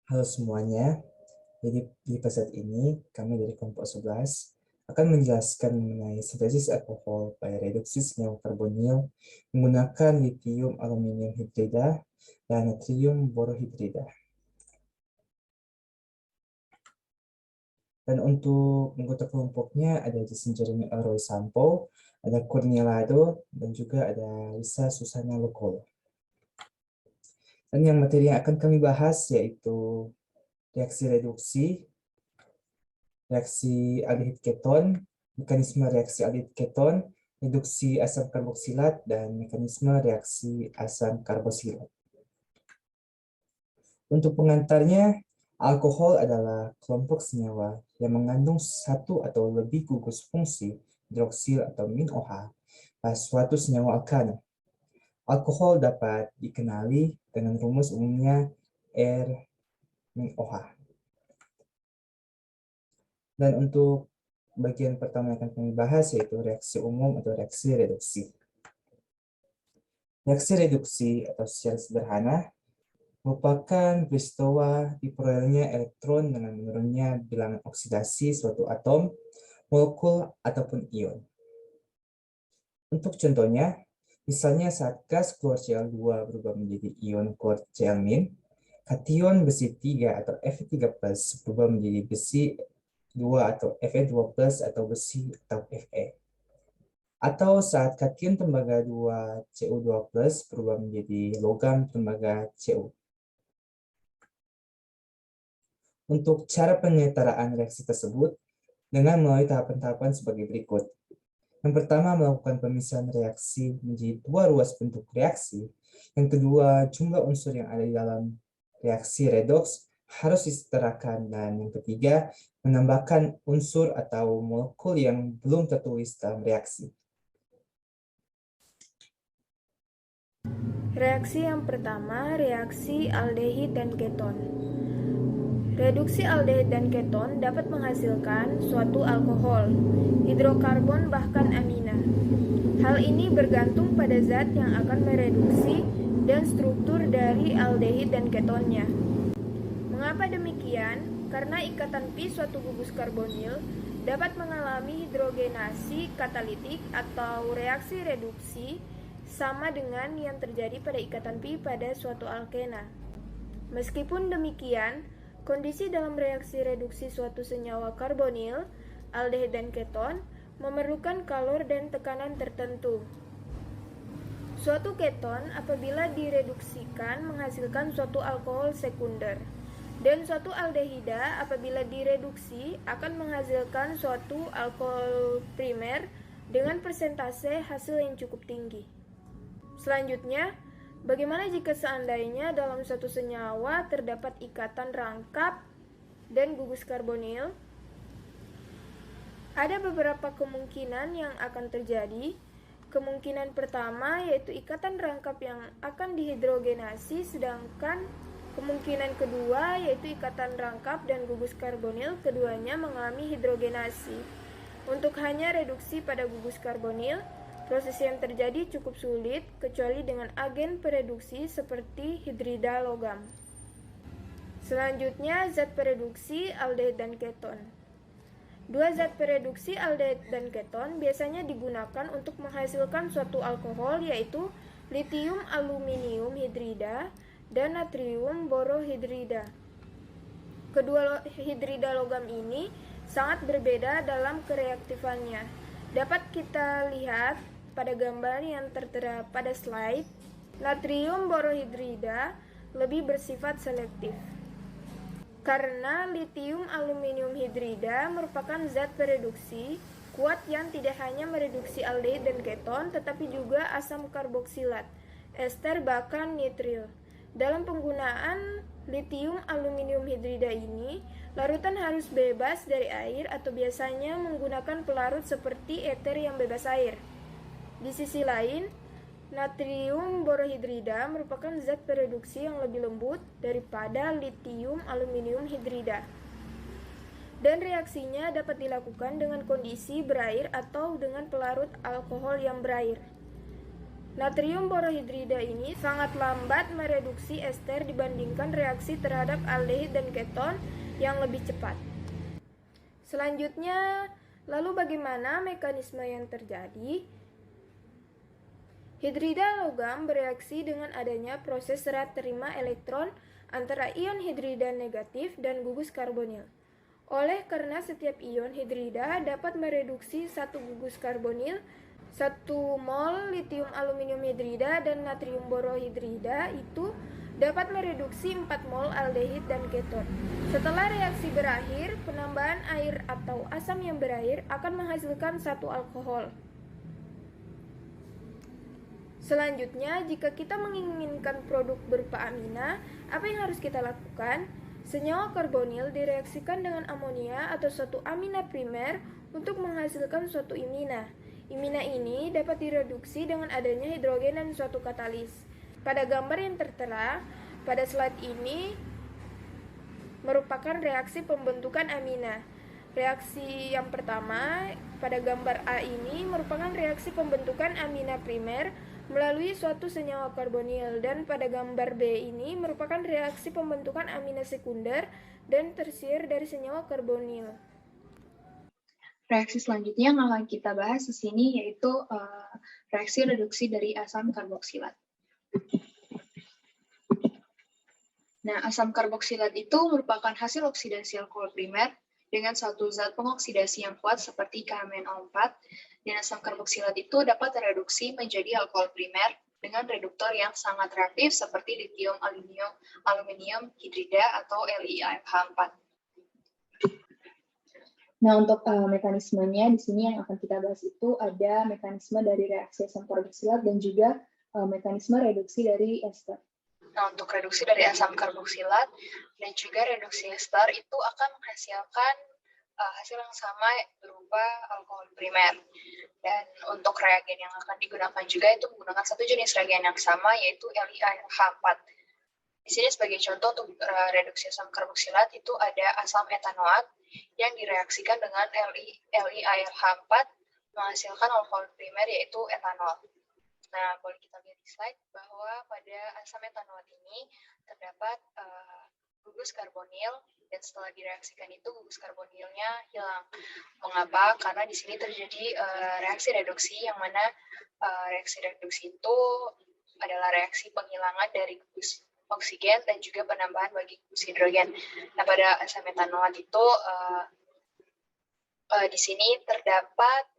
Halo semuanya, jadi di episode ini kami dari kelompok 11 akan menjelaskan mengenai sintesis alkohol pada reduksi senyawa karbonil menggunakan litium aluminium hidrida dan natrium borohidrida. Dan untuk anggota kelompoknya ada Jason Jeremy Roy Sampo, ada Kurnia Lado, dan juga ada Lisa Susana Lokolo. Dan yang materi yang akan kami bahas yaitu reaksi reduksi, reaksi aldehid keton, mekanisme reaksi aldehid keton, reduksi asam karboksilat, dan mekanisme reaksi asam karbosilat. Untuk pengantarnya, alkohol adalah kelompok senyawa yang mengandung satu atau lebih gugus fungsi hidroksil atau min-OH pada suatu senyawa alkana. Alkohol dapat dikenali dengan rumus umumnya R-OH. Dan untuk bagian pertama yang akan kami bahas yaitu reaksi umum atau reaksi reduksi. Reaksi reduksi atau secara sederhana merupakan peristiwa diperolehnya elektron dengan menurunnya bilangan oksidasi suatu atom, molekul, ataupun ion. Untuk contohnya, misalnya saat gas keluar Cl2 berubah menjadi ion keluar Cl-, kation besi 3 atau Fe3+ berubah menjadi besi 2 atau Fe2+ atau besi atau Fe. Atau saat kation tembaga 2 Cu2+ berubah menjadi logam tembaga Cu. Untuk cara penyetaraan reaksi tersebut dengan melalui tahapan-tahapan sebagai berikut. Yang pertama, melakukan pemisahan reaksi menjadi dua ruas bentuk reaksi. Yang kedua, jumlah unsur yang ada di dalam reaksi redoks harus disetarakan. Dan yang ketiga, menambahkan unsur atau molekul yang belum tertulis dalam reaksi. Reaksi yang pertama, reaksi aldehid dan keton. Reduksi aldehid dan keton dapat menghasilkan suatu alkohol, hidrokarbon bahkan amina. Hal ini bergantung pada zat yang akan mereduksi dan struktur dari aldehid dan ketonnya. Mengapa demikian? Karena ikatan pi suatu gugus karbonil dapat mengalami hidrogenasi katalitik atau reaksi reduksi sama dengan yang terjadi pada ikatan pi pada suatu alkena. Meskipun demikian, kondisi dalam reaksi reduksi suatu senyawa karbonil, aldehid dan keton memerlukan kalor dan tekanan tertentu. Suatu keton apabila direduksikan menghasilkan suatu alkohol sekunder, dan suatu aldehida apabila direduksi akan menghasilkan suatu alkohol primer dengan persentase hasil yang cukup tinggi. Selanjutnya, bagaimana jika seandainya dalam satu senyawa terdapat ikatan rangkap dan gugus karbonil? Ada beberapa kemungkinan yang akan terjadi. Kemungkinan pertama yaitu ikatan rangkap yang akan dihidrogenasi, sedangkan kemungkinan kedua yaitu ikatan rangkap dan gugus karbonil keduanya mengalami hidrogenasi. Untuk hanya reduksi pada gugus karbonil, proses yang terjadi cukup sulit kecuali dengan agen pereduksi seperti hidrida logam. Selanjutnya, zat pereduksi aldehid dan keton. Dua zat pereduksi aldehid dan keton biasanya digunakan untuk menghasilkan suatu alkohol yaitu litium aluminium hidrida dan natrium borohidrida. Kedua hidrida logam ini sangat berbeda dalam kereaktifannya. Dapat kita lihat pada gambar yang tertera pada slide. Natrium borohidrida lebih bersifat selektif. Karena litium aluminium hidrida merupakan zat pereduksi kuat yang tidak hanya mereduksi aldehid dan keton, tetapi juga asam karboksilat, ester bahkan nitril. Dalam penggunaan litium aluminium hidrida ini, larutan harus bebas dari air atau biasanya menggunakan pelarut seperti eter yang bebas air. Di sisi lain, natrium borohidrida merupakan zat pereduksi yang lebih lembut daripada litium aluminium hidrida. Dan reaksinya dapat dilakukan dengan kondisi berair atau dengan pelarut alkohol yang berair. Natrium borohidrida ini sangat lambat mereduksi ester dibandingkan reaksi terhadap aldehid dan keton yang lebih cepat. Selanjutnya, lalu bagaimana mekanisme yang terjadi? Hidrida logam bereaksi dengan adanya proses serah terima elektron antara ion hidrida negatif dan gugus karbonil. Oleh karena setiap ion hidrida dapat mereduksi satu gugus karbonil, 1 mol litium aluminium hidrida dan natrium borohidrida itu dapat mereduksi 4 mol aldehid dan keton. Setelah reaksi berakhir, penambahan air atau asam yang berair akan menghasilkan satu alkohol. Selanjutnya, jika kita menginginkan produk berupa amina, apa yang harus kita lakukan? Senyawa karbonil direaksikan dengan amonia atau suatu amina primer untuk menghasilkan suatu imina. Imina ini dapat direduksi dengan adanya hidrogen dan suatu katalis. Pada gambar yang tertera pada slide ini merupakan reaksi pembentukan amina. Reaksi yang pertama pada gambar A ini merupakan reaksi pembentukan amina primer melalui suatu senyawa karbonil, dan pada gambar B ini merupakan reaksi pembentukan amina sekunder dan tersier dari senyawa karbonil. Reaksi selanjutnya yang akan kita bahas di sini yaitu reaksi reduksi dari asam karboksilat. Nah, asam karboksilat itu merupakan hasil oksidasi alkohol primer dengan suatu zat pengoksidasi yang kuat seperti KMnO4, dan asam karboksilat itu dapat tereduksi menjadi alkohol primer dengan reduktor yang sangat reaktif seperti litium aluminium hidrida atau LiAH4. Nah, untuk mekanismenya di sini yang akan kita bahas itu ada mekanisme dari reaksi asam karboksilat dan juga mekanisme reduksi dari ester. Nah, untuk reduksi dari asam karboksilat dan juga reduksi ester itu akan menghasilkan hasil yang sama berupa alkohol primer. Dan untuk reagen yang akan digunakan juga itu menggunakan satu jenis reagen yang sama yaitu LiAH4. Di sini sebagai contoh untuk reduksi asam karboksilat itu ada asam etanoat yang direaksikan dengan LiAH4 menghasilkan alkohol primer yaitu etanol. Nah, boleh kita lihat di slide bahwa pada asam etanoat ini terdapat gugus karbonil, dan setelah direaksikan itu gugus karbonilnya hilang. Mengapa? Karena di sini terjadi reaksi reduksi yang mana reaksi reduksi itu adalah reaksi penghilangan dari gugus oksigen dan juga penambahan bagi gugus hidrogen. Nah, pada asam etanoat itu di sini terdapat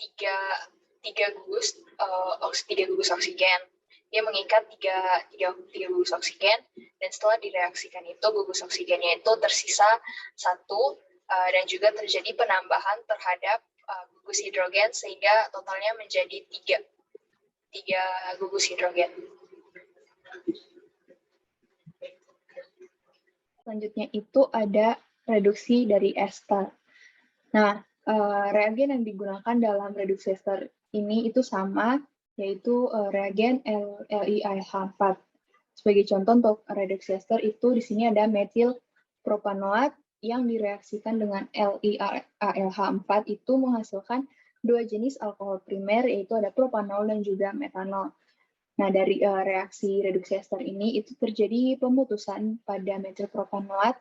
tiga gugus oksigen. Dia mengikat tiga gugus oksigen, dan setelah direaksikan itu gugus oksigennya itu tersisa satu, dan juga terjadi penambahan terhadap gugus hidrogen sehingga totalnya menjadi tiga gugus hidrogen. Selanjutnya itu ada reduksi dari ester. Nah, reagen yang digunakan dalam reduksi ester ini itu sama, yaitu reagen LiAH4. Sebagai contoh untuk reduksi ester itu di sini ada metil propanoat yang direaksikan dengan LiAH4 itu menghasilkan dua jenis alkohol primer, yaitu ada propanol dan juga metanol. Nah, dari reaksi reduksi ester ini itu terjadi pemutusan pada metil propanoat.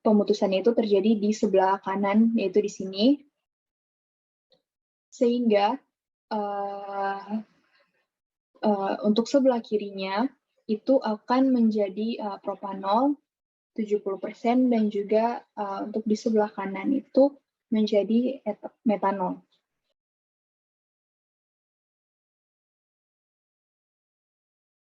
Pemutusannya itu terjadi di sebelah kanan, yaitu di sini. Sehingga untuk sebelah kirinya itu akan menjadi propanol 70% dan juga untuk di sebelah kanan itu menjadi metanol.